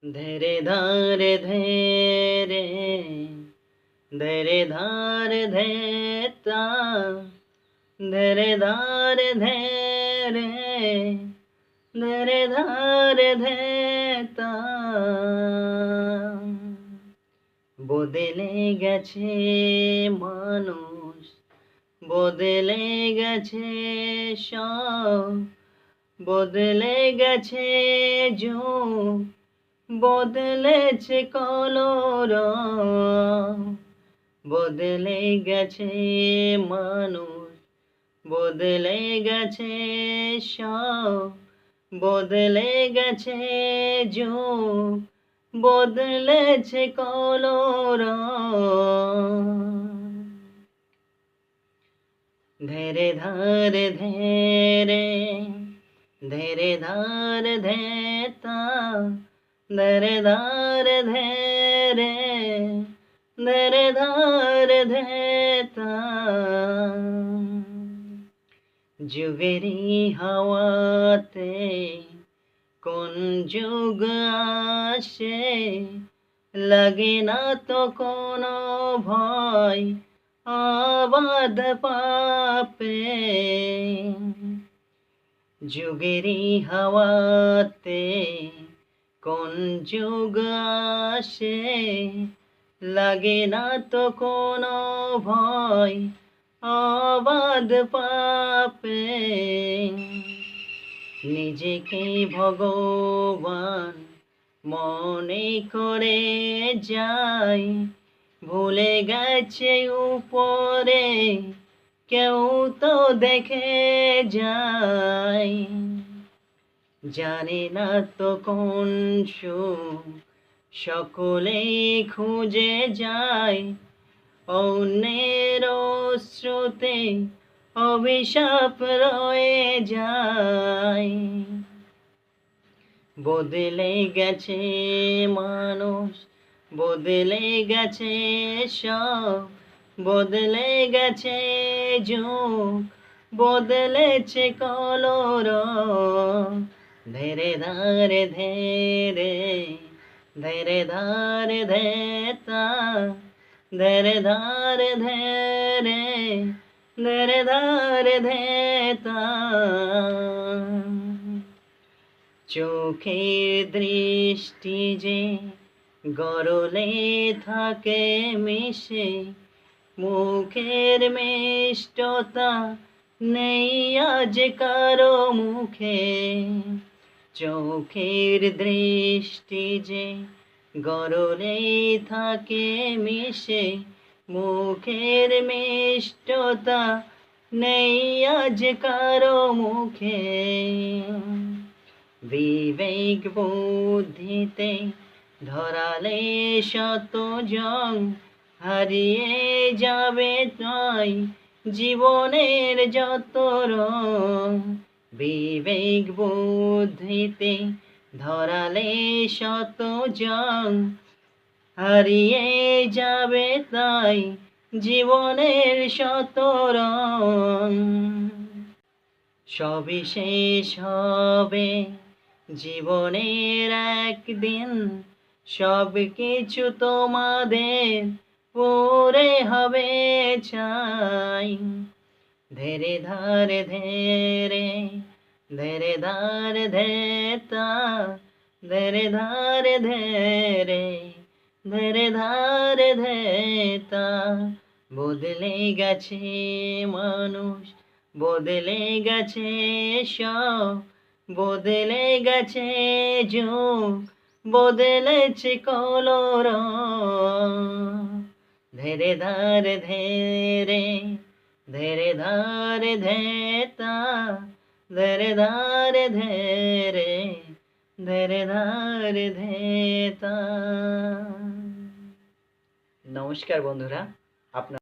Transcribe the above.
ধীরে ধারে ধীরে ধীরে ধারে ধেতা ধীরে ধারে ধীরে ধীরে ধারে ধেতা বদলে গেছে মানুষ, বদলে গেছে সব, বদলে গেছে যুগ, বদলেছে কলরব, বদলে গেছে মানুষ, বদলে গেছে সব, বদলে গেছে যুগ, বদলেছে কলরব। ধীরে ধারে ধীরে ধীরে ধারে ধেতা ধীরে ধারে ধীরে ধীরে ধারে ধেতা যুগেরই হাওয়াতে কোন যুগ আসে, লাগে না তো কোনো ভয় আবাদ পাপে। যুগেরই হাওয়াতে কোন যুগ আসে, লাগে না তো কোনো ভয় আবাদ পাপে। নিজেকে ভগবান মনে করে যাই, ভুলে গেছে উপরে কেউ তো দেখে যায়। জানে না তো কোন সুখ সকলেই খুঁজে যায়, অন্যের স্রোতে অভিশাপ রয়ে যায়। বদলে গেছে মানুষ, বদলে গেছে সব, বদলে গেছে যুগ, বদলেছে কলরব। ধীরে ধারে ধীরে ধীরে ধারে ধেতা ধীরে ধারে ধীরে ধীরে ধারে ধেতা চোখের দৃষ্টি যে গরলে থাকে মিশে, মুখের মিষ্টতা নেই আজ কারো মুখে। চোখের দৃষ্টি যে গরলে থাকে মিশে, মুখের মিষ্টতা নেই আজ কারো মুখে। বিবেক বুদ্ধিতে ধরালে শত জন, হারিয়ে যাবে তাই জীবনের যত রং। বিবেক বুদ্ধিতে ধরালে শত জন, হারিয়ে যাবে তাই জীবনের শত রং। সবই শেষ হবে জীবনের একদিন, সব কিছু তোমাদের পরে হবে ছাই। ধীরে ধারে ধীরে ধীরে ধারে ধেতা ধীরে ধারে ধীরে ধীরে ধারে ধেতা বদলে গেছে মানুষ, বদলে গেছে সব, বদলে গেছে যুগ, বদলেছে কলরব। ধীরে ধারে ধীরে ধীরে ধারে ধেতা ধীরে ধারে ধীরে ধীরে ধারে ধেতা। নমস্কার বন্ধুরা, আপনার